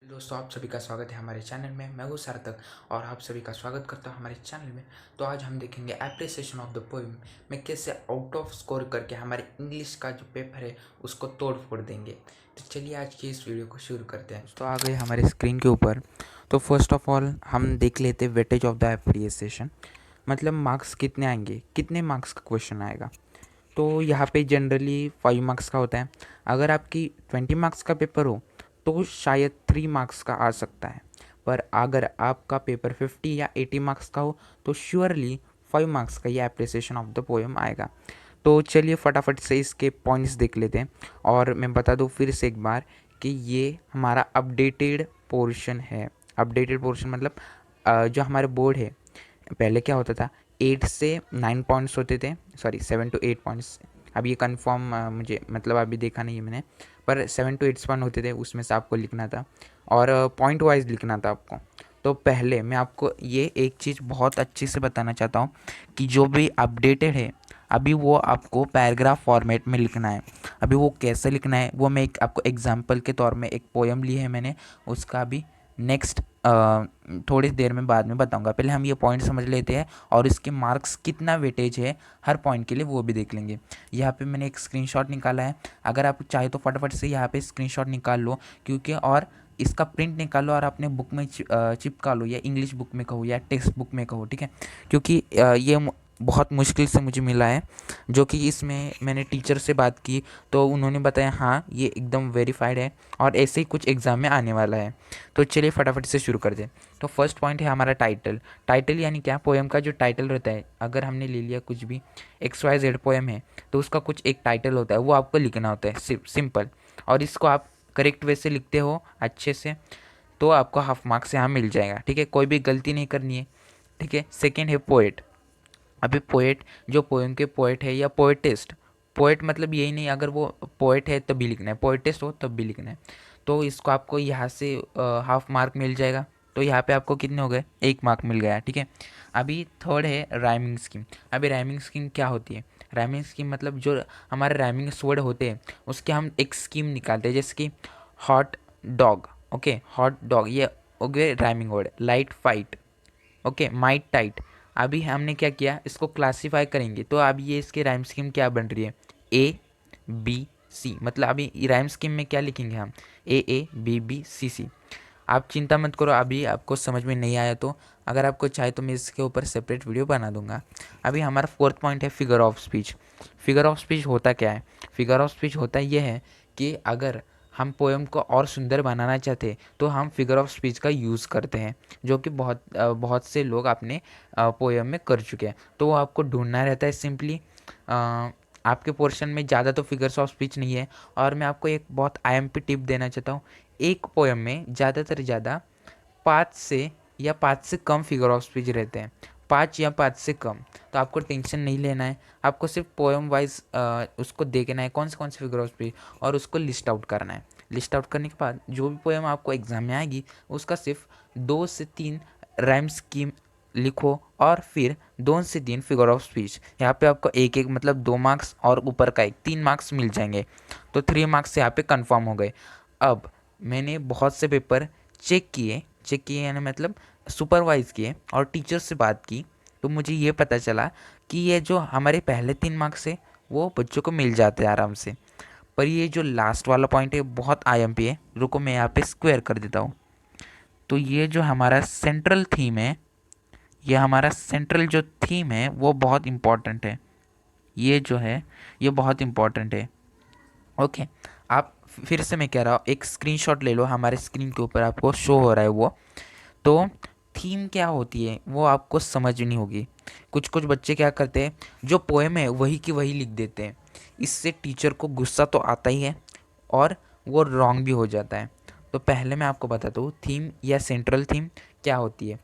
दोस्तों, आप सभी का स्वागत है हमारे चैनल में। मैं हूँ सार्थक और आप सभी का स्वागत करता हूँ हमारे चैनल में। तो आज हम देखेंगे एप्रिसिएशन ऑफ द पोएम में कैसे आउट ऑफ स्कोर करके हमारे इंग्लिश का जो पेपर है उसको तोड़ फोड़ देंगे। तो चलिए आज की इस वीडियो को शुरू करते हैं। तो आ गए हमारे स्क्रीन के ऊपर। तो फर्स्ट ऑफ ऑल हम देख लेते हैं वेटेज ऑफ द एप्रिसिएशन, मतलब मार्क्स कितने आएंगे, कितने मार्क्स का क्वेश्चन आएगा। तो यहाँ पे जनरली 5 मार्क्स का होता है। अगर आपकी 20 मार्क्स का पेपर हो तो शायद 3 मार्क्स का आ सकता है, पर अगर आपका पेपर 50 या 80 मार्क्स का हो तो श्योरली 5 मार्क्स का ये एप्रिसिएशन ऑफ द पोएम आएगा। तो चलिए फटाफट से इसके पॉइंट्स देख लेते हैं। और मैं बता दूं फिर से एक बार कि ये हमारा अपडेटेड पोर्शन है। अपडेटेड पोर्शन मतलब जो हमारे बोर्ड है, पहले क्या होता था 8 से 9 पॉइंट्स होते थे, सॉरी 7 to 8 पॉइंट्स। अब ये कंफर्म मुझे मतलब अभी देखा नहीं है मैंने, पर 7 to 8 पॉइंट होते थे, उसमें से आपको लिखना था और पॉइंट वाइज लिखना था आपको। तो पहले मैं आपको ये एक चीज़ बहुत अच्छे से बताना चाहता हूँ कि जो भी अपडेटेड है अभी वो आपको पैराग्राफ फॉर्मेट में लिखना है। अभी वो कैसे लिखना है वो मैं एक आपको एग्जांपल के तौर में एक पोएम ली है मैंने, उसका अभी नेक्स्ट थोड़ी देर में बाद में बताऊंगा। पहले हम ये पॉइंट समझ लेते हैं और इसके मार्क्स कितना वेटेज है हर पॉइंट के लिए वो भी देख लेंगे। यहाँ पे मैंने एक स्क्रीनशॉट निकाला है, अगर आप चाहे तो फटाफट से यहाँ पे स्क्रीनशॉट निकाल लो, क्योंकि और इसका प्रिंट निकालो और अपने बुक में चिपका लो, या इंग्लिश बुक में कहो या टेक्स्ट बुक में कहो, ठीक है। क्योंकि ये बहुत मुश्किल से मुझे मिला है, जो कि इसमें मैंने टीचर से बात की तो उन्होंने बताया हाँ ये एकदम वेरीफाइड है और ऐसे ही कुछ एग्ज़ाम में आने वाला है। तो चलिए फटाफट से शुरू कर दें। तो फर्स्ट पॉइंट है हमारा टाइटल। टाइटल यानी क्या, पोएम का जो टाइटल रहता है, अगर हमने ले लिया कुछ भी XYZ पोएम है तो उसका कुछ एक टाइटल होता है, वो आपको लिखना होता है सिर्फ सिंपल। और इसको आप करेक्ट वे से लिखते हो अच्छे से तो आपको हाफ मार्क्स यहाँ मिल जाएगा, ठीक है। कोई भी गलती नहीं करनी है, ठीक है। सेकेंड है पोएट। अभी पोएट जो पोएम के पोएट है या पोएटिस्ट, पोएट मतलब यही नहीं अगर वो पोएट है तभी लिखना है, पोएटिस्ट हो तब भी लिखना है। तो इसको आपको यहाँ से हाफ मार्क मिल जाएगा। तो यहाँ पे आपको कितने हो गए, 1 मार्क मिल गया, ठीक है। अभी थर्ड है राइमिंग स्कीम। अभी राइमिंग स्कीम क्या होती है, राइमिंग स्कीम मतलब जो हमारे राइमिंग वर्ड होते हैं उसके हम एक स्कीम निकालते हैं, जैसे कि hot dog, okay, hot dog ये हो गए rhyming word. Light fight, okay, might tight. अभी हमने क्या किया, इसको क्लासीफाई करेंगे तो अब ये इसके राइम स्कीम क्या बन रही है, ABC, मतलब अभी राइम स्कीम में क्या लिखेंगे हम, AABBCC। आप चिंता मत करो, अभी आपको समझ में नहीं आया तो अगर आपको चाहे तो मैं इसके ऊपर सेपरेट वीडियो बना दूंगा। अभी हमारा फोर्थ पॉइंट है figure of speech. Figure of speech होता क्या है, फिगर ऑफ स्पीच होता ये है कि अगर हम पोएम को और सुंदर बनाना चाहते हैं तो हम फिगर ऑफ स्पीच का यूज़ करते हैं, जो कि बहुत से लोग अपने पोएम में कर चुके हैं। तो वो आपको ढूंढना रहता है सिंपली। आपके पोर्शन में ज़्यादा तो फिगर्स ऑफ स्पीच नहीं है। और मैं आपको एक बहुत IMP टिप देना चाहता हूँ, एक पोएम में ज़्यादातर ज़्यादा 5 से कम फिगर ऑफ स्पीच रहते हैं, 5 या 5 से कम। तो आपको टेंशन नहीं लेना है, आपको सिर्फ पोएम वाइज उसको देखना है कौन से फिगर ऑफ स्पीच, और उसको लिस्ट आउट करना है। लिस्ट आउट करने के बाद जो भी पोएम आपको एग्जाम में आएगी उसका सिर्फ 2 से 3 राइम स्कीम लिखो और फिर 2 से 3 फिगर ऑफ स्पीच। यहाँ पे आपको एक एक मतलब 2 मार्क्स और ऊपर का एक 3 मार्क्स मिल जाएंगे। तो 3 मार्क्स यहाँ पे कंफर्म हो गए। अब मैंने बहुत से पेपर चेक किए यानी मतलब सुपरवाइज किए और टीचर से बात की, तो मुझे ये पता चला कि ये जो हमारे पहले 3 मार्क्स है वो बच्चों को मिल जाते हैं आराम से, पर ये जो लास्ट वाला पॉइंट है बहुत IMP है। रुको मैं यहाँ पे स्क्वायर कर देता हूँ। तो ये जो हमारा सेंट्रल थीम है, ये हमारा सेंट्रल जो थीम है वो बहुत इम्पॉर्टेंट है। ये जो है ये बहुत इम्पॉर्टेंट है, ओके। आप फिर से मैं कह रहा हूँ एक स्क्रीनशॉट ले लो, हमारे स्क्रीन के ऊपर आपको शो हो रहा है वो। तो थीम क्या होती है वो आपको समझनी होगी। कुछ कुछ बच्चे क्या करते हैं, जो पोएम है वही की वही लिख देते हैं, इससे टीचर को गुस्सा तो आता ही है और वो रॉन्ग भी हो जाता है। तो पहले मैं आपको बताता हूँ थीम या सेंट्रल थीम क्या होती है।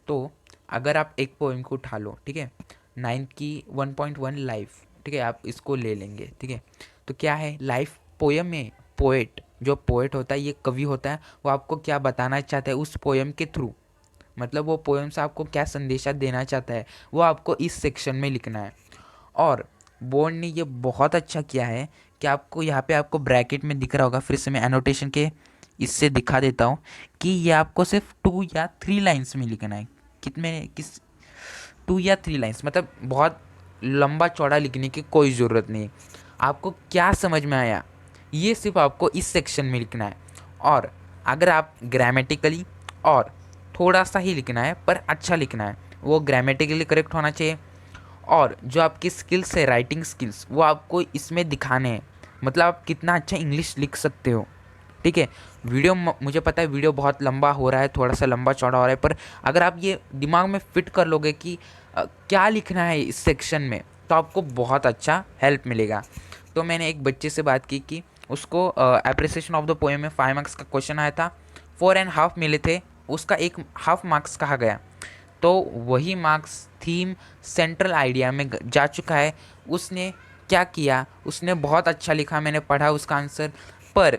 तो अगर आप एक पोएम को उठा लो, ठीक है, 9th की 1.1 लाइफ, ठीक है, आप इसको ले लेंगे, ठीक है। तो क्या है लाइफ पोएम में, पोएट जो पोएट होता है ये कवि होता है, वो आपको क्या बताना चाहता है उस पोएम के थ्रू, मतलब वो पोएम से आपको क्या संदेशा देना चाहता है वो आपको इस सेक्शन में लिखना है। और बोर्ड ने ये बहुत अच्छा किया है कि आपको यहाँ पे आपको ब्रैकेट में दिख रहा होगा, फिर से मैं एनोटेशन के इससे दिखा देता हूँ कि ये आपको सिर्फ 2 या 3 लाइन्स में लिखना है। कितने किस 2 या 3 लाइन्स, मतलब बहुत लंबा चौड़ा लिखने की कोई ज़रूरत नहीं है। आपको क्या समझ में आया ये सिर्फ आपको इस सेक्शन में लिखना है। और अगर आप ग्रामेटिकली और थोड़ा सा ही लिखना है पर अच्छा लिखना है, वो ग्रामेटिकली करेक्ट होना चाहिए। और जो आपकी स्किल्स है, राइटिंग स्किल्स, वो आपको इसमें दिखाने हैं, मतलब आप कितना अच्छा इंग्लिश लिख सकते हो। ठीक है। मुझे पता है वीडियो बहुत लंबा हो रहा है, थोड़ा सा लंबा चौड़ा हो रहा है, पर अगर आप ये दिमाग में फिट कर लोगे कि क्या लिखना है इस सेक्शन में, तो आपको बहुत अच्छा हेल्प मिलेगा। तो मैंने एक बच्चे से बात की कि उसको एप्रिसिएशन ऑफ द पोएम में 5 मार्क्स का क्वेश्चन आया था, 4.5 मिले थे, उसका एक हाफ मार्क्स कहा गया। तो वही मार्क्स थीम सेंट्रल आइडिया में जा चुका है। उसने क्या किया, उसने बहुत अच्छा लिखा, मैंने पढ़ा उसका आंसर, पर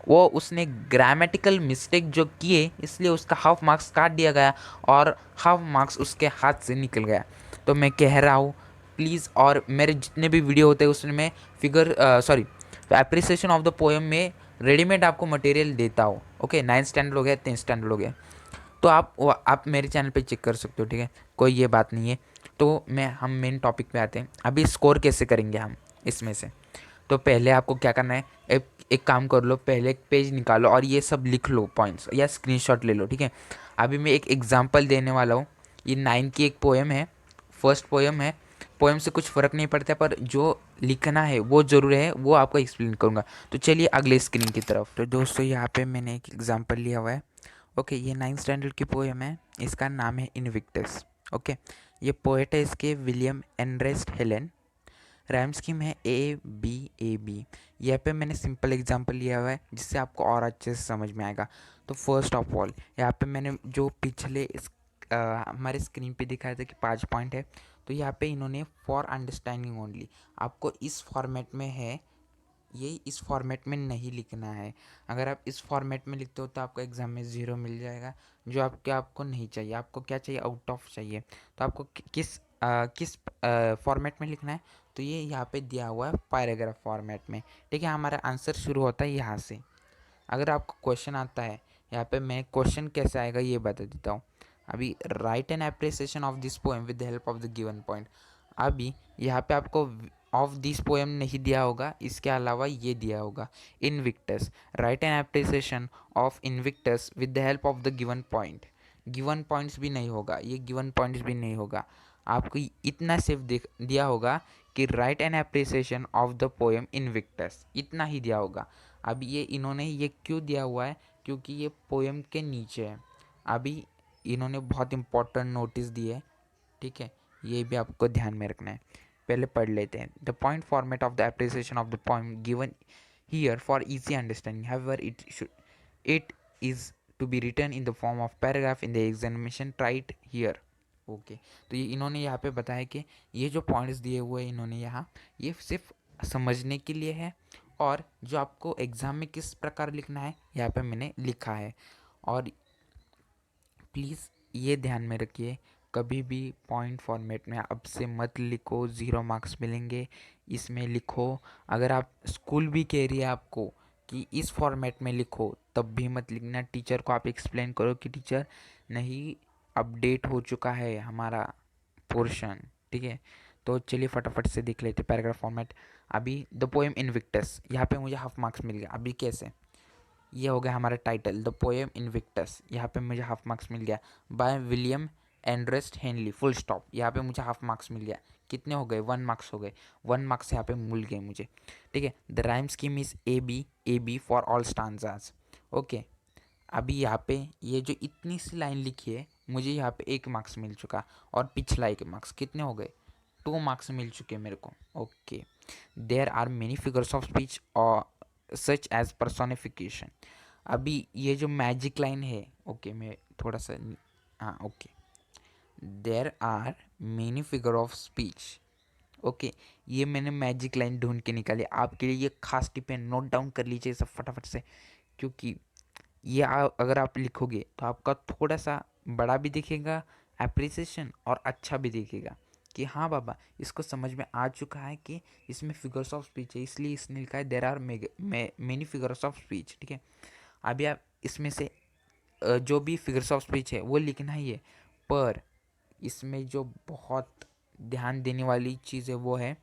वो उसने ग्रामेटिकल मिस्टेक जो किए इसलिए उसका हाफ मार्क्स काट दिया गया और हाफ मार्क्स उसके हाथ से निकल गया। तो मैं कह रहा हूँ प्लीज़, और मेरे जितने भी वीडियो होते हैं उसमें मैं एप्रिसिएशन ऑफ द पोएम में रेडीमेड आपको मटेरियल देता हूँ। ओके, 9th स्टैंडर्ड हो गया, 10th स्टैंडर्ड हो गया, तो आप मेरे चैनल पे चेक कर सकते हो। ठीक है, कोई ये बात नहीं है। तो हम मेन टॉपिक पे आते हैं। अभी स्कोर कैसे करेंगे हम इसमें से। तो पहले आपको क्या करना है, एक काम कर लो, पहले एक पेज निकालो और ये सब लिख लो पॉइंट्स, या स्क्रीनशॉट ले लो। ठीक है, अभी मैं एक एग्जांपल देने वाला हूँ। ये 9 की एक पोएम है, फर्स्ट पोएम है। पोएम से कुछ फ़र्क नहीं पड़ता, पर जो लिखना है वो ज़रूर है, वो आपको एक्सप्लेन करूँगा। तो चलिए अगले स्क्रीन की तरफ। तो दोस्तों यहाँ पे मैंने एक एग्जांपल लिया हुआ है। ओके, ये 9th स्टैंडर्ड की पोएम है, इसका नाम है इनविक्टस। ओके, ये पोएट है इसके विलियम एनरेस्ट हेलेन। राइम स्कीम है A B A B। यहाँ पे मैंने सिंपल एग्जांपल लिया हुआ है जिससे आपको और अच्छे से समझ में आएगा। तो फर्स्ट ऑफ ऑल यहाँ पे मैंने जो पिछले हमारे स्क्रीन पे दिखाया था कि 5 पॉइंट है, तो यहाँ पे इन्होंने फॉर अंडरस्टैंडिंग ओनली, आपको इस फॉर्मेट में है, ये इस फॉर्मेट में नहीं लिखना है। अगर आप इस फॉर्मेट में लिखते हो तो आपको एग्ज़ाम में 0 मिल जाएगा, जो आपको नहीं चाहिए। आपको क्या चाहिए, आउट ऑफ चाहिए। तो आपको किस फॉर्मेट में लिखना है, तो ये यहाँ पे दिया हुआ है पैराग्राफ फॉर्मेट में। ठीक है, हमारा आंसर शुरू होता है यहाँ से। अगर आपको क्वेश्चन आता है, यहाँ पे मैं क्वेश्चन कैसे आएगा ये बता देता हूँ। अभी right an appreciation of this poem with the help of the given point. अभी यहाँ पे आपको ऑफ दिस पोएम नहीं दिया होगा, इसके अलावा ये दिया होगा Invictus. Right an appreciation of Invictus with the help of the given point. Given points भी नहीं होगा, ये गिवन पॉइंट्स भी नहीं होगा, आपको इतना सिर्फ दिया होगा कि right an appreciation of the poem Invictus, इतना ही दिया होगा। अब ये इन्होंने ये क्यों दिया हुआ है, क्योंकि ये पोएम के नीचे है। अभी इन्होंने बहुत इंपॉर्टेंट नोटिस दिए। ठीक है, ये भी आपको ध्यान में रखना है। पहले पढ़ लेते हैं। The point format of the appreciation of the poem given here for easy understanding, however it is to be written in the form of paragraph in the examination, try it here. Okay, तो ये इन्होंने यहाँ पे बताया कि ये जो points दिए हुए हैं इन्होंने यहाँ, ये सिर्फ समझने के लिए है, और जो आपको एग्ज़ाम में किस प्रकार लिखना है यहाँ पे मैंने लिखा है। और प्लीज़ ये ध्यान में रखिए, कभी भी पॉइंट फॉर्मेट में अब से मत लिखो, 0 मार्क्स मिलेंगे। इसमें लिखो, अगर आप स्कूल भी कह रही है आपको कि इस फॉर्मेट में लिखो, तब भी मत लिखना। टीचर को आप एक्सप्लेन करो कि टीचर नहीं, अपडेट हो चुका है हमारा पोर्शन। ठीक है, तो चलिए फटाफट से देख लेते पैराग्राफ फॉर्मेट। अभी द पोएम इनविक्टस, यहाँ पे मुझे हाफ मार्क्स मिल गया। अभी कैसे, ये हो गया हमारा टाइटल द पोएम इनविक्टस, यहाँ पे मुझे हाफ मार्क्स मिल गया। बाय विलियम एंड्रेस्ट हेनली, फुल स्टॉप, यहाँ पे मुझे हाफ मार्क्स मिल गया। कितने हो गए, 1 मार्क्स हो गए। 1 मार्क्स यहाँ पे मिल गए मुझे। ठीक है, the rhyme scheme is A B for all stanzas. Okay, अभी यहाँ पे ये जो इतनी सी लाइन लिखी है, मुझे यहाँ पे 1 मार्क्स मिल चुका, और पिछला 1 मार्क्स, कितने हो गए, 2 मार्क्स मिल चुके मेरे को। Okay, there are many figures of speech और सच एज पर्सोनिफिकेशन। अभी ये जो मैजिक लाइन है, ओके मैं थोड़ा सा, हाँ okay, there are many figure of speech. Okay, ये मैंने मैजिक लाइन ढूंढ के निकाली आपके लिए, ये खास टिप है, नोट डाउन कर लीजिए सब फटाफट से, क्योंकि ये अगर आप लिखोगे तो आपका थोड़ा सा बड़ा भी दिखेगा एप्रिसिएशन, और अच्छा भी दिखेगा कि हाँ बाबा इसको समझ में आ चुका है कि इसमें फिगर्स ऑफ स्पीच है, इसलिए इसने लिखा है there are many figures of speech. ठीक है, अभी आप इसमें से जो भी फिगर्स ऑफ स्पीच है वो लिखना ही है, पर इसमें जो बहुत ध्यान देने वाली चीज़ है वो है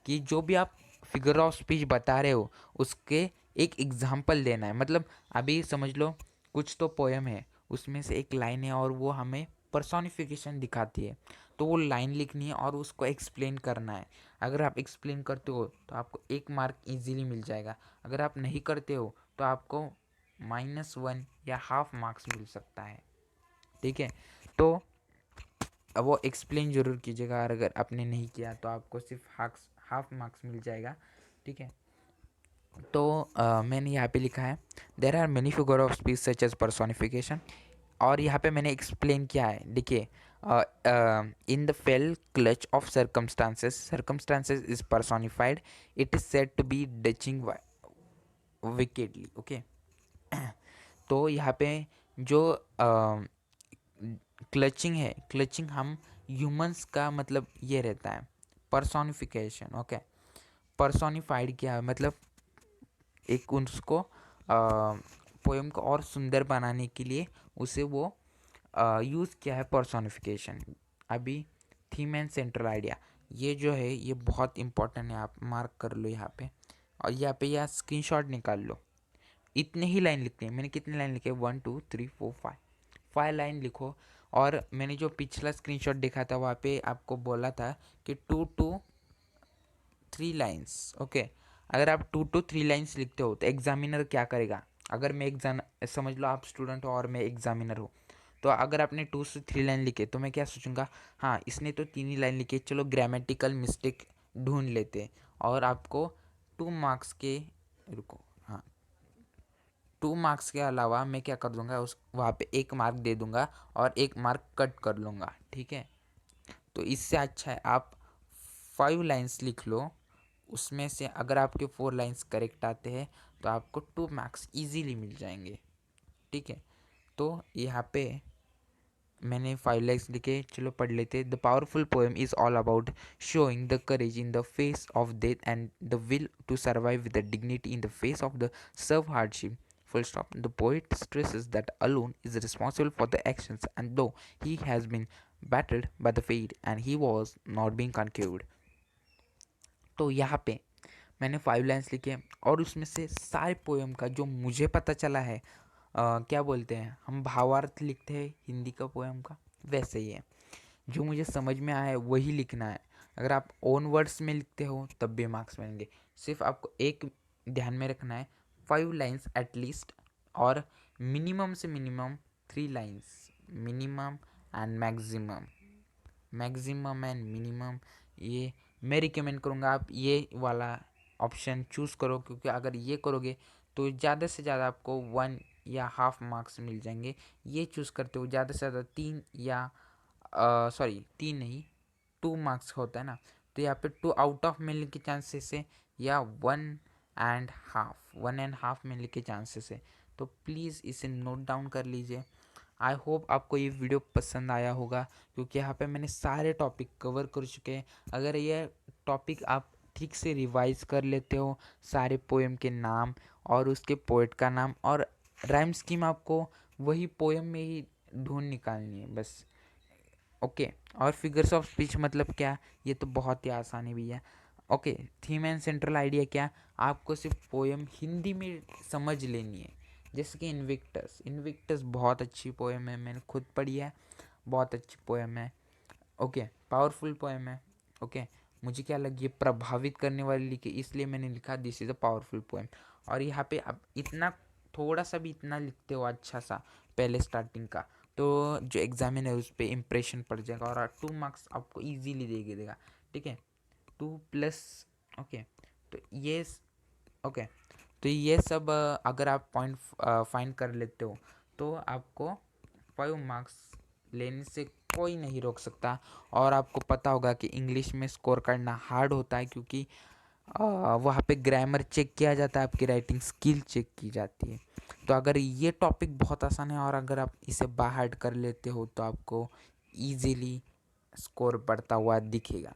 कि जो भी आप फिगर ऑफ स्पीच बता रहे हो उसके एक एग्जाम्पल देना है। मतलब अभी समझ लो कुछ तो पोएम है, उसमें से एक लाइन है और वो हमें पर्सोनिफिकेशन दिखाती है, तो वो लाइन लिखनी है और उसको एक्सप्लेन करना है। अगर आप एक्सप्लेन करते हो तो आपको 1 मार्क इजीली मिल जाएगा। अगर आप नहीं करते हो तो आपको -1 या हाफ मार्क्स मिल सकता है। ठीक है, तो अब वो एक्सप्लेन जरूर कीजिएगा, और अगर आपने नहीं किया तो आपको सिर्फ हाफ मार्क्स मिल जाएगा। ठीक है, तो मैंने यहाँ पे लिखा है there are many figure of speech such as personification, और यहाँ पे मैंने एक्सप्लेन किया है। देखिए, in the fell clutch of circumstances is personified, it is said to be डचिंग विकेडली। ओके, तो यहाँ पे जो क्लचिंग है, क्लचिंग हम ह्यूमंस का मतलब ये रहता है पर्सोनिफिकेशन। ओके, पर्सोनिफाइड क्या है, मतलब एक उसको पोएम को और सुंदर बनाने के लिए उसे वो यूज़ किया है पर्सोनिफिकेशन। अभी थीम एंड सेंट्रल आइडिया, ये जो है ये बहुत इंपॉर्टेंट है, आप मार्क कर लो यहाँ पे, और यहाँ पे या स्क्रीनशॉट निकाल लो। इतने ही लाइन लिखते हैं, मैंने कितने लाइन लिखे, 1 2 3 4 5 लाइन लिखो। और मैंने जो पिछला स्क्रीनशॉट देखा था वहाँ पे आपको बोला था कि 2 to 3 लाइन्स। ओके, अगर आप 2 to 3 लाइन्स लिखते हो तो एग्जामिनर क्या करेगा, अगर मैं एग्जाम समझ लो आप स्टूडेंट हो और मैं एग्जामिनर हूँ, तो अगर आपने 2 से 3 लाइन लिखे तो मैं क्या सोचूंगा, हाँ इसने तो 3 ही लाइन लिखे, चलो ग्रामेटिकल मिस्टेक ढूंढ लेते हैं, और आपको 2 मार्क्स के, रुको, हाँ 2 मार्क्स के अलावा मैं क्या कर दूंगा, उस वहाँ पे 1 मार्क दे दूंगा और 1 मार्क कट कर लूँगा। ठीक है, तो इससे अच्छा है आप 5 लाइन्स लिख लो, उसमें से अगर आपके 4 लाइन्स करेक्ट आते हैं तो आपको 2 मार्क्स इजीली मिल जाएंगे। ठीक है, तो यहाँ पे मैंने 5 लाइन्स लिखे, चलो पढ़ लेते। The powerful poem is all about showing the courage in the face of death and the will to survive with the dignity in the face of the severe hardship. Full stop. The poet stresses that alone is responsible for the actions, and though he has been battered by the fate, and he was not being conquered. तो यहाँ पे मैंने 5 lines लिखे, और उसमें से सारे poem का जो मुझे पता चला है, क्या बोलते हैं हम, भावार्थ लिखते हैं हिंदी का पोएम का, वैसे ही है। जो मुझे समझ में आया है वही लिखना है। अगर आप ओन वर्ड्स में लिखते हो तब भी मार्क्स मिलेंगे। सिर्फ आपको एक ध्यान में रखना है, 5 लाइन्स एटलीस्ट, और मिनिमम से minimum 3 lines, minimum and maximum, maximum and minimum. ये मैं रिकमेंड करूँगा आप ये वाला ऑप्शन चूज़ करो, क्योंकि अगर ये करोगे तो ज़्यादा से ज़्यादा आपको 1 या हाफ मार्क्स मिल जाएंगे। ये चूज़ करते हो ज़्यादा से ज़्यादा 3 या सॉरी 3 नहीं, 2 मार्क्स होता है ना, तो यहाँ पे 2 आउट ऑफ मिलने के चांसेस है, या 1.5 मिलने के चांसेस है। तो प्लीज़ इसे नोट डाउन कर लीजिए। आई होप आपको ये वीडियो पसंद आया होगा, क्योंकि यहाँ पे मैंने सारे टॉपिक कवर कर चुके हैं। अगर ये टॉपिक आप ठीक से रिवाइज कर लेते हो, सारे पोएम के नाम और उसके पोएट का नाम और राइम स्कीम, आपको वही पोएम में ही ढूंढ निकालनी है बस। ओके, और फिगर्स ऑफ स्पीच मतलब क्या, ये तो बहुत ही आसान है भैया। Okay, theme and central idea क्या, आपको सिर्फ पोएम हिंदी में समझ लेनी है। जैसे कि इन्विक्टस, इन्विक्टस बहुत अच्छी पोएम है, मैंने खुद पढ़ी है, बहुत अच्छी पोएम है। ओके, पावरफुल पोएम है। ओके, मुझे क्या लगी, प्रभावित करने वाली लिखी, इसलिए मैंने लिखा this is a powerful poem. और यहाँ पे अब इतना थोड़ा सा भी इतना लिखते हो अच्छा सा पहले स्टार्टिंग का, तो जो एग्जामिन है उस पर इम्प्रेशन पड़ जाएगा और 2 मार्क्स आपको इजीली दे देगा। ठीक है, 2+, ओके, तो ये ओके, तो ये सब अगर आप पॉइंट फाइंड कर लेते हो तो आपको 5 मार्क्स लेने से कोई नहीं रोक सकता। और आपको पता होगा कि इंग्लिश में स्कोर करना हार्ड होता है, क्योंकि वहाँ पे ग्रामर चेक किया जाता है, आपकी राइटिंग स्किल चेक की जाती है। तो अगर ये टॉपिक बहुत आसान है और अगर आप इसे बाहर कर लेते हो तो आपको इजीली स्कोर बढ़ता हुआ दिखेगा।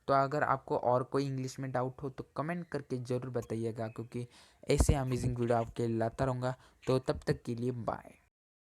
तो तो अगर आपको और कोई इंग्लिश में डाउट हो तो कमेंट करके ज़रूर बताइएगा, क्योंकि ऐसे अमेजिंग वीडियो आपके लिए लाता रहूँगा। तो तब तक के लिए बाय।